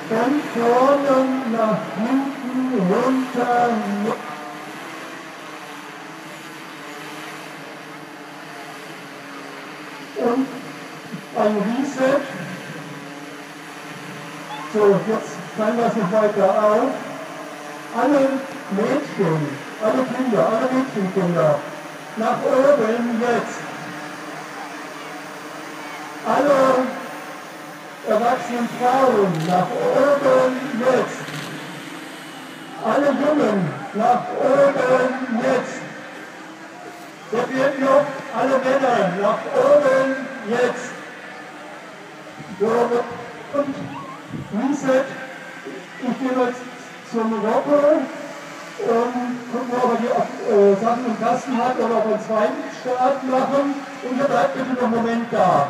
Von vorne nach hinten runter. Und ein Reset. So, jetzt zeigen wir es noch weiter auf. Alle Mädchen, alle Kinder, alle Mädchenkinder, nach oben jetzt. Alle erwachsenen Frauen, nach oben jetzt. Alle Jungen, nach oben jetzt. Der wird noch, alle Männer, nach oben jetzt. So, und Reset. Ich gehe jetzt zum Rocco und gucken, ob er die Sachen im Kasten hat oder ob wir einen zweiten Start machen. Und ihr bleibt bitte noch einen Moment da.